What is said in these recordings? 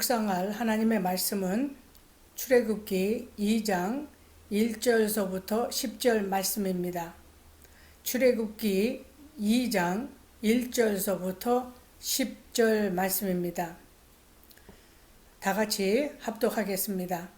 묵상할 하나님의 말씀은 출애굽기 2장 1절서부터 10절 말씀입니다. 출애굽기 2장 1절서부터 10절 말씀입니다. 다 같이 합독하겠습니다.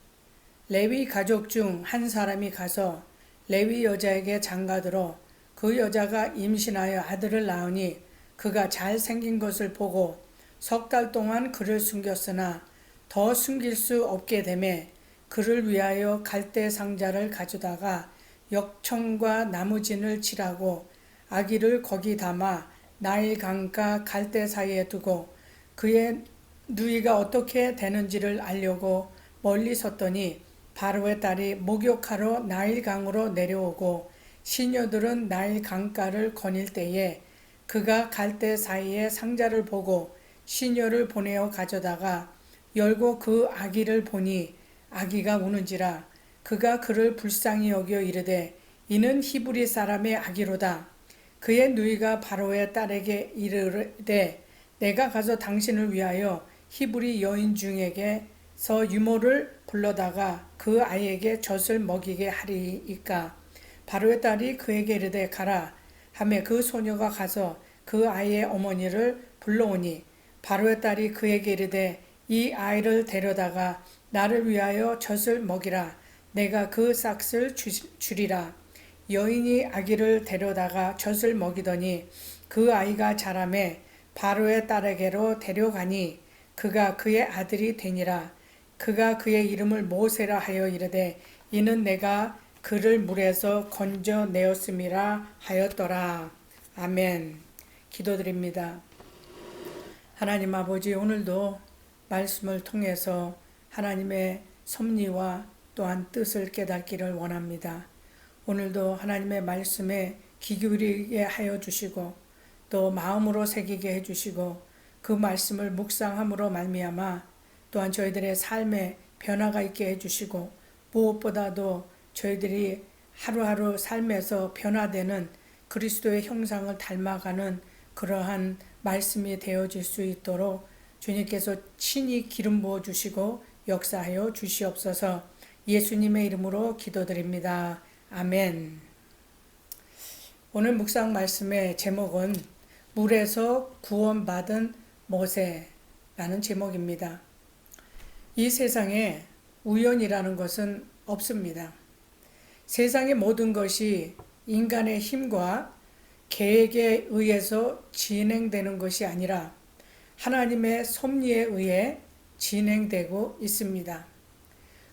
레위 가족 중 한 사람이 가서 레위 여자에게 장가들어 그 여자가 임신하여 아들을 낳으니 그가 잘생긴 것을 보고 석 달 동안 그를 숨겼으나 더 숨길 수 없게 되매 그를 위하여 갈대 상자를 가져다가 역청과 나무진을 칠하고 아기를 거기 담아 나일 강가 갈대 사이에 두고 그의 누이가 어떻게 되는지를 알려고 멀리 섰더니 바로의 딸이 목욕하러 나일 강으로 내려오고 시녀들은 나일 강가를 거닐 때에 그가 갈대 사이에 상자를 보고 시녀를 보내어 가져다가 열고 그 아기를 보니 아기가 우는지라 그가 그를 불쌍히 여겨 이르되 이는 히브리 사람의 아기로다. 그의 누이가 바로의 딸에게 이르되 내가 가서 당신을 위하여 히브리 여인 중에게서 유모를 불러다가 그 아이에게 젖을 먹이게 하리이까. 바로의 딸이 그에게 이르되 가라 하매 그 소녀가 가서 그 아이의 어머니를 불러오니 바로의 딸이 그에게 이르되 이 아이를 데려다가 나를 위하여 젖을 먹이라. 내가 그 싹을 주리라. 여인이 아기를 데려다가 젖을 먹이더니 그 아이가 자라매 바로의 딸에게로 데려가니 그가 그의 아들이 되니라. 그가 그의 이름을 모세라 하여 이르되 이는 내가 그를 물에서 건져내었음이라 하였더라. 아멘. 기도드립니다. 하나님 아버지, 오늘도 말씀을 통해서 하나님의 섭리와 또한 뜻을 깨닫기를 원합니다. 오늘도 하나님의 말씀에 귀 기울이게 하여 주시고 또 마음으로 새기게 해주시고 그 말씀을 묵상함으로 말미암아 또한 저희들의 삶에 변화가 있게 해주시고 무엇보다도 저희들이 하루하루 삶에서 변화되는 그리스도의 형상을 닮아가는 그러한 말씀이 되어질 수 있도록 주님께서 친히 기름 부어 주시고 역사하여 주시옵소서. 예수님의 이름으로 기도드립니다. 아멘. 오늘 묵상 말씀의 제목은 물에서 구원받은 모세라는 제목입니다. 이 세상에 우연이라는 것은 없습니다. 세상의 모든 것이 인간의 힘과 계획에 의해서 진행되는 것이 아니라 하나님의 섭리에 의해 진행되고 있습니다.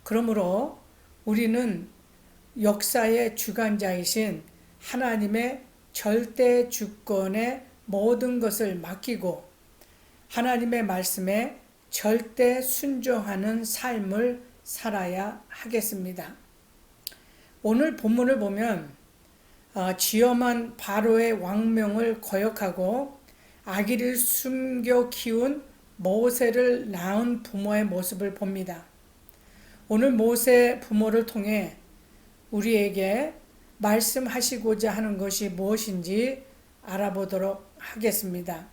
그러므로 우리는 역사의 주관자이신 하나님의 절대 주권에 모든 것을 맡기고 하나님의 말씀에 절대 순종하는 삶을 살아야 하겠습니다. 오늘 본문을 보면 쥐엄한 바로의 왕명을 거역하고 아기를 숨겨 키운 모세를 낳은 부모의 모습을 봅니다. 오늘 모세 부모를 통해 우리에게 말씀하시고자 하는 것이 무엇인지 알아보도록 하겠습니다.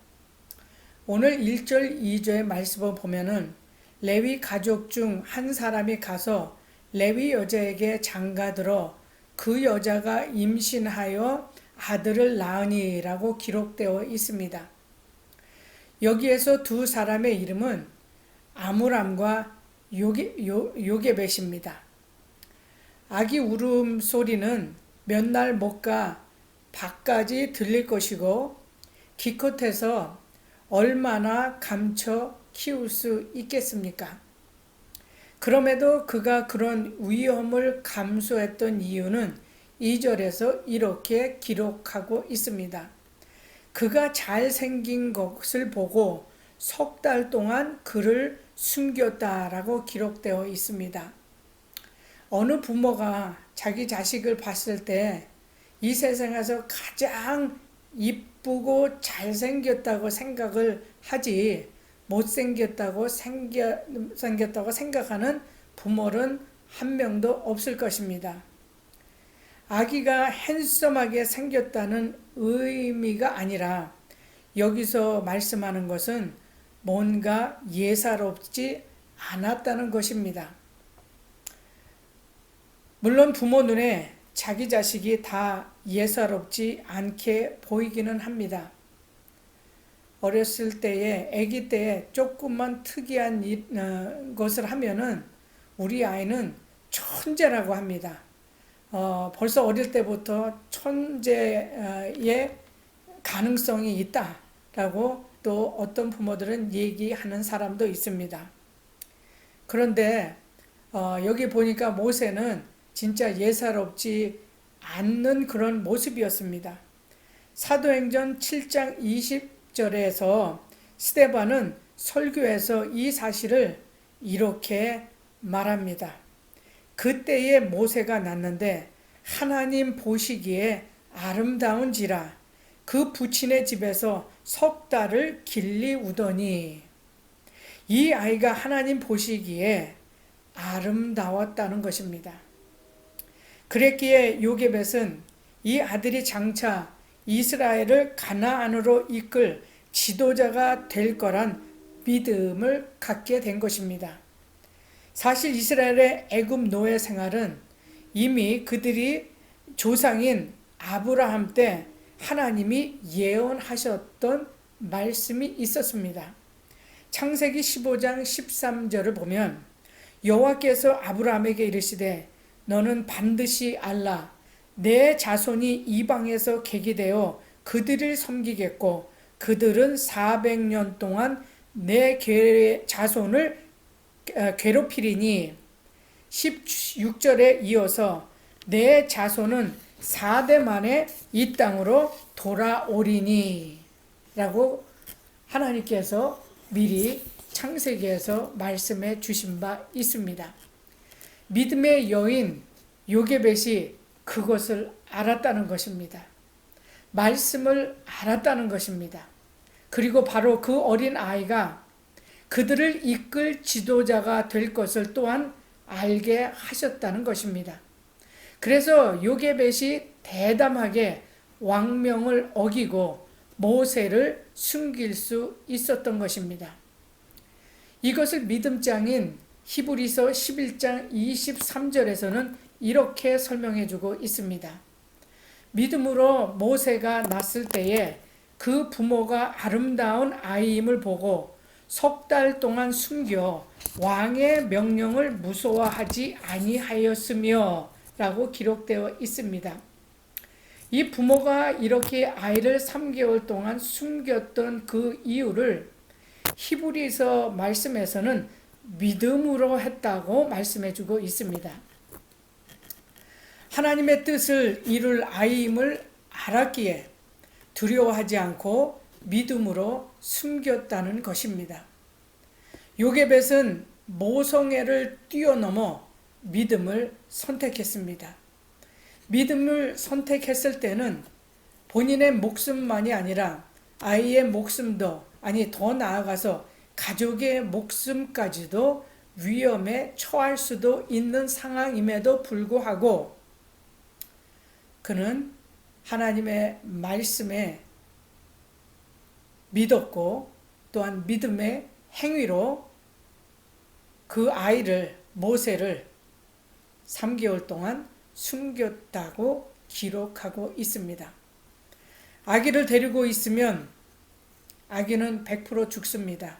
오늘 1절 2절의 말씀을 보면은 레위 가족 중 한 사람이 가서 레위 여자에게 장가들어 그 여자가 임신하여 아들을 낳으니라고 기록되어 있습니다. 여기에서 두 사람의 이름은 아므람과 요게벳입니다. 아기 울음소리는 몇 날 못 가 밖까지 들릴 것이고 기껏해서 얼마나 감춰 키울 수 있겠습니까? 그럼에도 그가 그런 위험을 감수했던 이유는 2절에서 이렇게 기록하고 있습니다. 그가 잘생긴 것을 보고 석 달 동안 그를 숨겼다라고 기록되어 있습니다. 어느 부모가 자기 자식을 봤을 때 이 세상에서 가장 이쁘고 잘생겼다고 생각을 하지 못생겼다고 생각하는 부모는 한 명도 없을 것입니다. 아기가 핸섬하게 생겼다는 의미가 아니라 여기서 말씀하는 것은 뭔가 예사롭지 않았다는 것입니다. 물론 부모 눈에 자기 자식이 다 예사롭지 않게 보이기는 합니다. 어렸을 때에, 아기 때에 조금만 특이한 것을 하면은 우리 아이는 천재라고 합니다. 벌써 어릴 때부터 천재의 가능성이 있다라고 또 어떤 부모들은 얘기하는 사람도 있습니다. 그런데 여기 보니까 모세는 진짜 예사롭지 않는 그런 모습이었습니다. 사도행전 7장 20절에서 스데반은 설교에서 이 사실을 이렇게 말합니다. 그때에 모세가 났는데 하나님 보시기에 아름다운지라 그 부친의 집에서 석 달을 길리우더니, 이 아이가 하나님 보시기에 아름다웠다는 것입니다. 그랬기에 요게벳은 이 아들이 장차 이스라엘을 가나안으로 이끌 지도자가 될 거란 믿음을 갖게 된 것입니다. 사실 이스라엘의 애굽 노예 생활은 이미 그들이 조상인 아브라함 때 하나님이 예언하셨던 말씀이 있었습니다. 창세기 15장 13절을 보면 여호와께서 아브라함에게 이르시되 너는 반드시 알라 내 자손이 이방에서 계기되어 그들을 섬기겠고 그들은 400년 동안 내 자손을 괴롭히리니 16절에 이어서 내 자손은 4대 만에 이 땅으로 돌아오리니 라고 하나님께서 미리 창세기에서 말씀해 주신 바 있습니다. 믿음의 여인 요게벳이 그것을 알았다는 것입니다. 말씀을 알았다는 것입니다. 그리고 바로 그 어린 아이가 그들을 이끌 지도자가 될 것을 또한 알게 하셨다는 것입니다. 그래서 요게벳이 대담하게 왕명을 어기고 모세를 숨길 수 있었던 것입니다. 이것을 믿음장인 히브리서 11장 23절에서는 이렇게 설명해 주고 있습니다. 믿음으로 모세가 낳았을 때에 그 부모가 아름다운 아이임을 보고 석 달 동안 숨겨 왕의 명령을 무서워하지 아니하였으며 라고 기록되어 있습니다. 이 부모가 이렇게 아이를 3개월 동안 숨겼던 그 이유를 히브리서 말씀에서는 믿음으로 했다고 말씀해 주고 있습니다. 하나님의 뜻을 이룰 아이임을 알았기에 두려워하지 않고 믿음으로 숨겼다는 것입니다. 요게벳은 모성애를 뛰어넘어 믿음을 선택했습니다. 믿음을 선택했을 때는 본인의 목숨만이 아니라 아이의 목숨도, 아니 더 나아가서 가족의 목숨까지도 위험에 처할 수도 있는 상황임에도 불구하고 그는 하나님의 말씀에 믿었고 또한 믿음의 행위로 그 아이를, 모세를 3개월 동안 숨겼다고 기록하고 있습니다. 아기를 데리고 있으면 아기는 100% 죽습니다.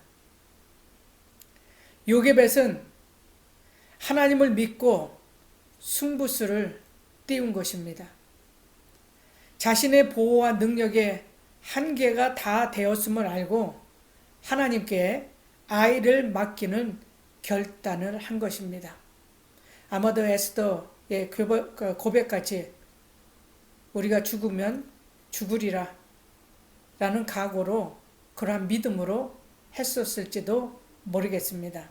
요게벳은 하나님을 믿고 승부수를 띄운 것입니다. 자신의 보호와 능력에 한계가 다 되었음을 알고 하나님께 아이를 맡기는 결단을 한 것입니다. 아마도 에스더의 고백같이 우리가 죽으면 죽으리라 라는 각오로 그러한 믿음으로 했었을지도 모르겠습니다.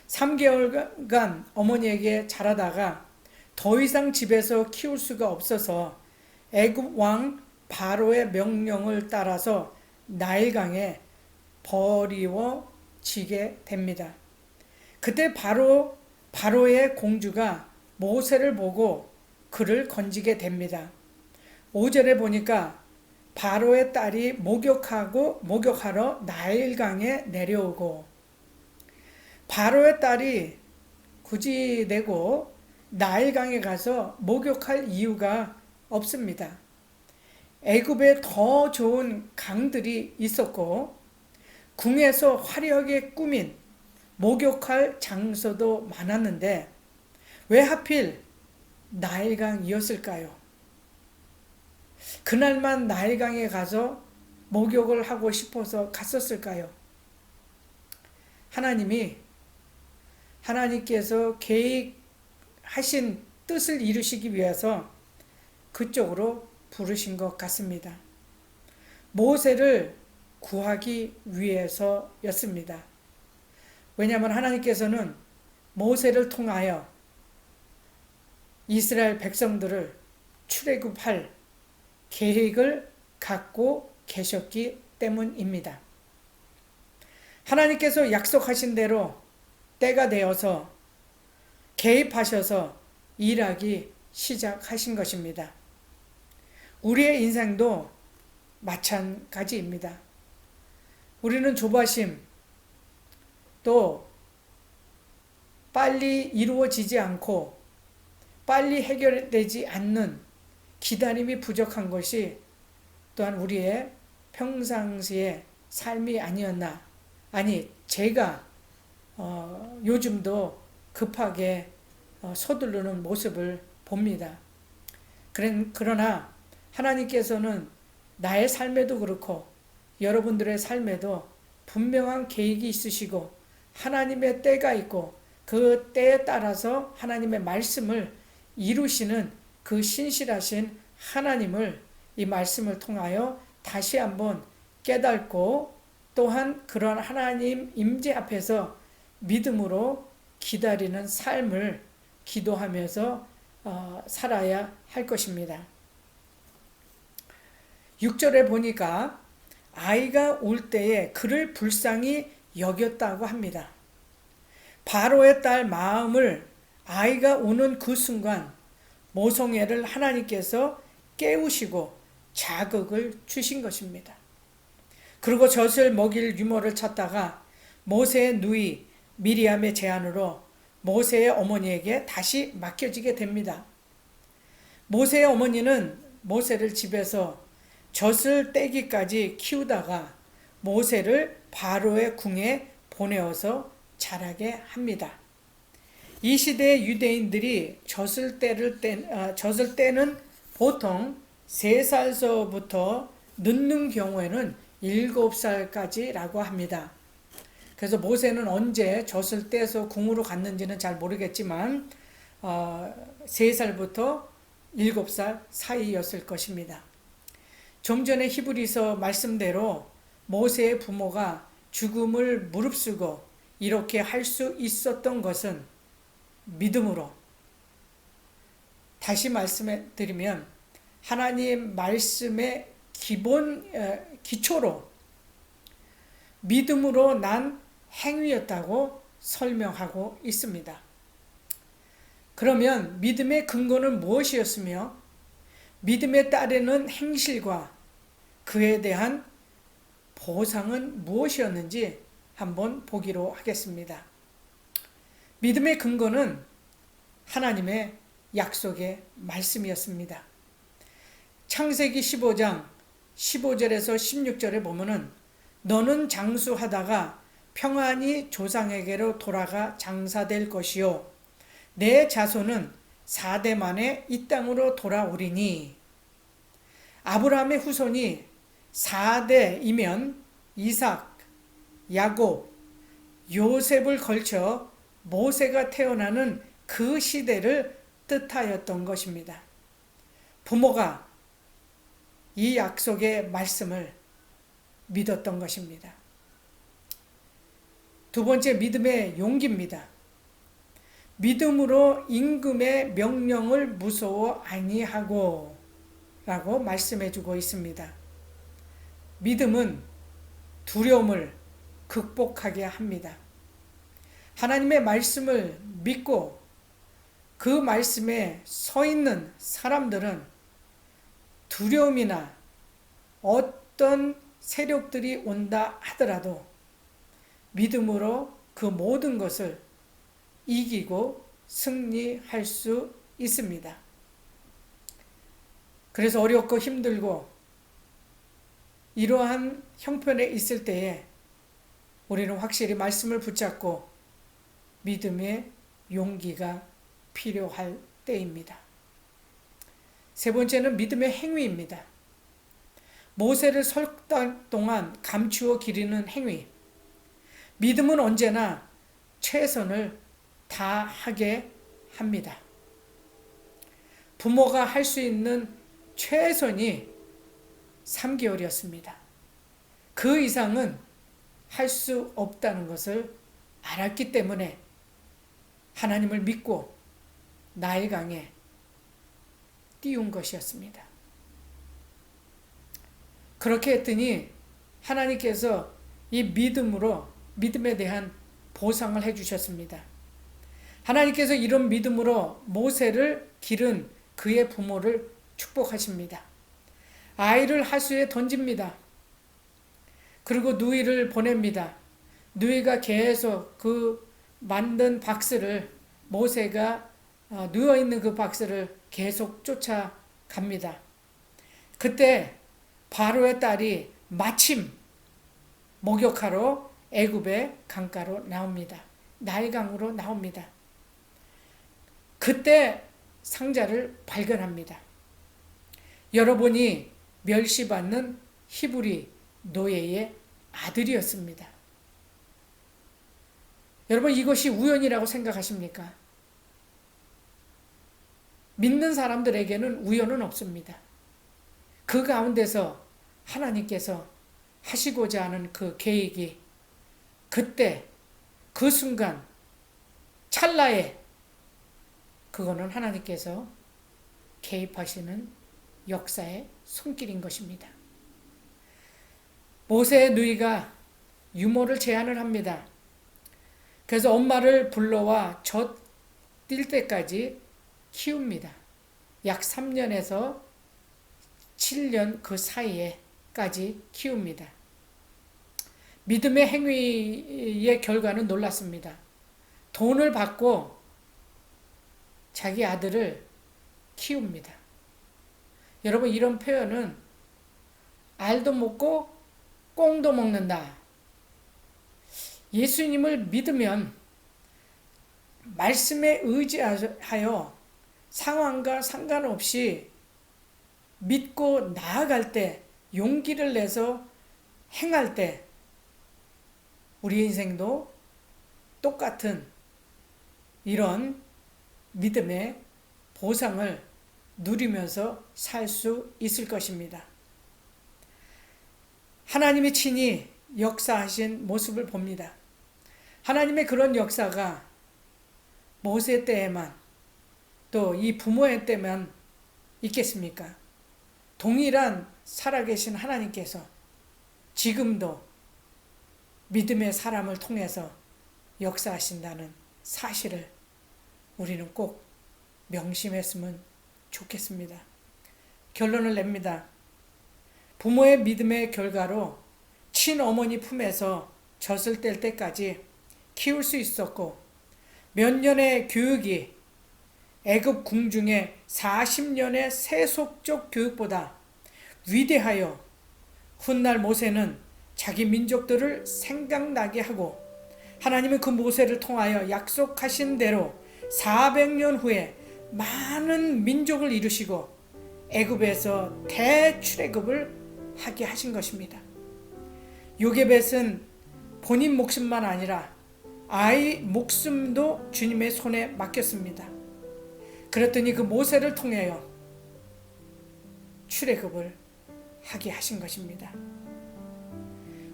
3개월간 어머니에게 자라다가 더 이상 집에서 키울 수가 없어서 애굽 왕 바로의 명령을 따라서 나일강에 버리워지게 됩니다. 그때 바로의 공주가 모세를 보고 그를 건지게 됩니다. 5절에 보니까 바로의 딸이 목욕하러 나일강에 내려오고 바로의 딸이 굳이 내고 나일강에 가서 목욕할 이유가 없습니다. 애굽에 더 좋은 강들이 있었고 궁에서 화려하게 꾸민 목욕할 장소도 많았는데 왜 하필 나일강이었을까요? 그날만 나일강에 가서 목욕을 하고 싶어서 갔었을까요? 하나님께서 계획하신 뜻을 이루시기 위해서 그쪽으로 부르신 것 같습니다. 모세를 구하기 위해서였습니다. 왜냐하면 하나님께서는 모세를 통하여 이스라엘 백성들을 출애굽할 계획을 갖고 계셨기 때문입니다. 하나님께서 약속하신 대로 때가 되어서 개입하셔서 일하기 시작하신 것입니다. 우리의 인생도 마찬가지입니다. 우리는 조바심, 또 빨리 이루어지지 않고 빨리 해결되지 않는 기다림이 부족한 것이 또한 우리의 평상시의 삶이 아니었나. 아니, 제가 요즘도 급하게 서두르는 모습을 봅니다. 그러나 하나님께서는 나의 삶에도 그렇고 여러분들의 삶에도 분명한 계획이 있으시고 하나님의 때가 있고 그 때에 따라서 하나님의 말씀을 이루시는 그 신실하신 하나님을 이 말씀을 통하여 다시 한번 깨닫고 또한 그런 하나님 임재 앞에서 믿음으로 기다리는 삶을 기도하면서 살아야 할 것입니다. 6절에 보니까 아이가 올 때에 그를 불쌍히 여겼다고 합니다. 바로의 딸 마음을 아이가 오는 그 순간 모성애를 하나님께서 깨우시고 자극을 주신 것입니다. 그리고 젖을 먹일 유모를 찾다가 모세의 누이 미리암의 제안으로 모세의 어머니에게 다시 맡겨지게 됩니다. 모세의 어머니는 모세를 집에서 젖을 떼기까지 키우다가 모세를 바로의 궁에 보내어서 자라게 합니다. 이 시대의 유대인들이 젖을 떼는 보통 3살서부터 늦는 경우에는 7살까지라고 합니다. 그래서 모세는 언제 젖을 떼서 궁으로 갔는지는 잘 모르겠지만 3살부터 7살 사이였을 것입니다. 좀 전에 히브리서 말씀대로 모세의 부모가 죽음을 무릅쓰고 이렇게 할 수 있었던 것은 믿음으로, 다시 말씀해 드리면 하나님 말씀의 기초로 믿음으로 난 행위였다고 설명하고 있습니다. 그러면 믿음의 근거는 무엇이었으며 믿음에 따르는 행실과 그에 대한 보상은 무엇이었는지 한번 보기로 하겠습니다. 믿음의 근거는 하나님의 약속의 말씀이었습니다. 창세기 15장 15절에서 16절에 보면은 너는 장수하다가 평안히 조상에게로 돌아가 장사될 것이요 내 자손은 4대 만에 이 땅으로 돌아오리니 아브라함의 후손이 4대이면 이삭, 야곱, 요셉을 걸쳐 모세가 태어나는 그 시대를 뜻하였던 것입니다. 부모가 이 약속의 말씀을 믿었던 것입니다. 두 번째, 믿음의 용기입니다. 믿음으로 임금의 명령을 무서워 아니하고 라고 말씀해 주고 있습니다. 믿음은 두려움을 극복하게 합니다. 하나님의 말씀을 믿고 그 말씀에 서 있는 사람들은 두려움이나 어떤 세력들이 온다 하더라도 믿음으로 그 모든 것을 이기고 승리할 수 있습니다. 그래서 어렵고 힘들고 이러한 형편에 있을 때에 우리는 확실히 말씀을 붙잡고 믿음의 용기가 필요할 때입니다. 세 번째는 믿음의 행위입니다. 모세를 설 달 동안 감추어 기리는 행위. 믿음은 언제나 최선을 다하게 합니다. 부모가 할 수 있는 최선이 3개월이었습니다. 그 이상은 할 수 없다는 것을 알았기 때문에 하나님을 믿고 나일강에 띄운 것이었습니다. 그렇게 했더니 하나님께서 이 믿음에 대한 보상을 해주셨습니다. 하나님께서 이런 믿음으로 모세를 기른 그의 부모를 축복하십니다. 아이를 하수에 던집니다. 그리고 누이를 보냅니다. 누이가 계속 그 만든 박스를 모세가 누워있는 그 박스를 계속 쫓아갑니다. 그때 바로의 딸이 마침 목욕하러 애굽의 강가로 나옵니다. 나일강으로 나옵니다. 그때 상자를 발견합니다. 여러분이 멸시받는 히브리 노예의 아들이었습니다. 여러분 이것이 우연이라고 생각하십니까? 믿는 사람들에게는 우연은 없습니다. 그 가운데서 하나님께서 하시고자 하는 그 계획이 그때 그 순간 찰나에 그거는 하나님께서 개입하시는 역사의 손길인 것입니다. 모세의 누이가 유모를 제안을 합니다. 그래서 엄마를 불러와 젖 뛸 때까지 키웁니다. 약 3년에서 7년 그 사이에까지 키웁니다. 믿음의 행위의 결과는 놀랐습니다. 돈을 받고 자기 아들을 키웁니다. 여러분 이런 표현은 알도 먹고 꽁도 먹는다. 예수님을 믿으면 말씀에 의지하여 상황과 상관없이 믿고 나아갈 때 용기를 내서 행할 때 우리 인생도 똑같은 이런 믿음의 보상을 누리면서 살 수 있을 것입니다. 하나님이 친히 역사하신 모습을 봅니다. 하나님의 그런 역사가 모세 때에만 또 이 부모의 때만 있겠습니까? 동일한 살아계신 하나님께서 지금도 믿음의 사람을 통해서 역사하신다는 사실을 우리는 꼭 명심했으면 좋겠습니다. 결론을 냅니다. 부모의 믿음의 결과로 친어머니 품에서 젖을 뗄 때까지 키울 수 있었고 몇 년의 교육이 애굽 궁중의 40년의 세속적 교육보다 위대하여 훗날 모세는 자기 민족들을 생각나게 하고 하나님은 그 모세를 통하여 약속하신 대로 400년 후에 많은 민족을 이루시고 애굽에서 대출애굽을 하게 하신 것입니다. 요게벳은 본인 목숨만 아니라 아이 목숨도 주님의 손에 맡겼습니다. 그랬더니 그 모세를 통하여 출애굽을 하게 하신 것입니다.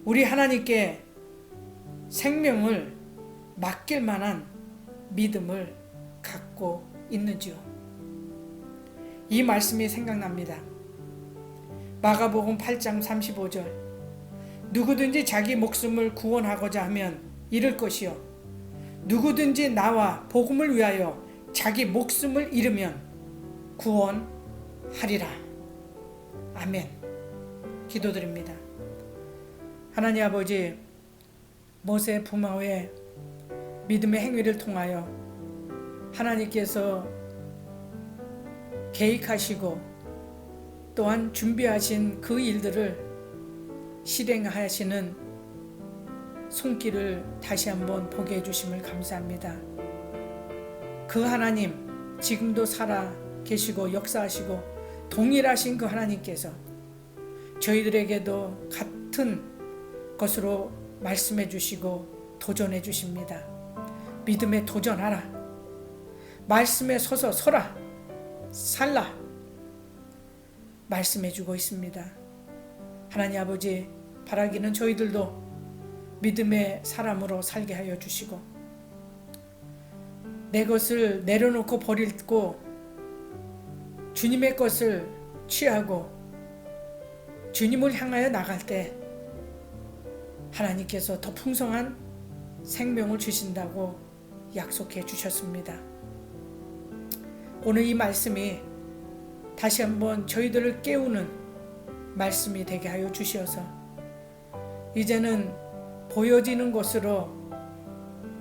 우리 하나님께 생명을 맡길 만한 믿음을 갖고 있는지요? 이 말씀이 생각납니다. 마가복음 8장 35절 누구든지 자기 목숨을 구원하고자 하면 잃을 것이요 누구든지 나와 복음을 위하여 자기 목숨을 잃으면 구원하리라. 아멘. 기도드립니다. 하나님 아버지, 모세 부모의 믿음의 행위를 통하여 하나님께서 계획하시고 또한 준비하신 그 일들을 실행하시는 손길을 다시 한번 보게 해주심을 감사합니다. 그 하나님, 지금도 살아 계시고 역사하시고 동일하신 그 하나님께서 저희들에게도 같은 것으로 말씀해 주시고 도전해 주십니다. 믿음에 도전하라. 말씀에 서서 서라. 살라. 말씀해 주고 있습니다. 하나님 아버지, 바라기는 저희들도 믿음의 사람으로 살게 하여 주시고 내 것을 내려놓고 버리고 주님의 것을 취하고 주님을 향하여 나갈 때 하나님께서 더 풍성한 생명을 주신다고 약속해 주셨습니다. 오늘 이 말씀이 다시 한번 저희들을 깨우는 말씀이 되게 하여 주시어서 이제는 보여지는 것으로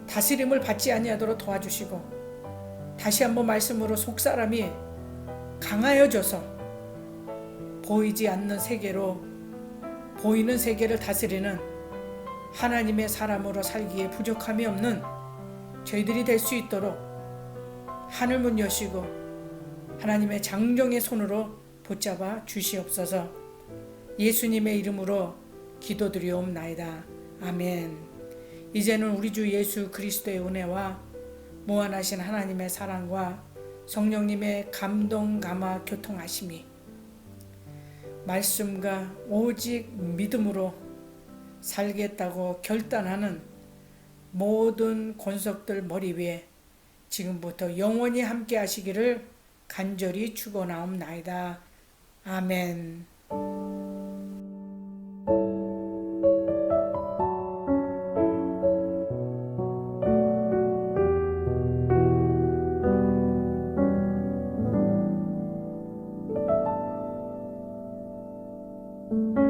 다스림을 받지 아니하도록 도와주시고 다시 한번 말씀으로 속사람이 강하여져서 보이지 않는 세계로 보이는 세계를 다스리는 하나님의 사람으로 살기에 부족함이 없는 저희들이 될 수 있도록 하늘문 여시고 하나님의 장정의 손으로 붙잡아 주시옵소서. 예수님의 이름으로 기도드리옵나이다. 아멘. 이제는 우리 주 예수 그리스도의 은혜와 무한하신 하나님의 사랑과 성령님의 감동 감화 교통하심이 말씀과 오직 믿음으로 살겠다고 결단하는 모든 권속들 머리 위에 지금부터 영원히 함께 하시기를 간절히 축원하옵나이다. 아멘. thank you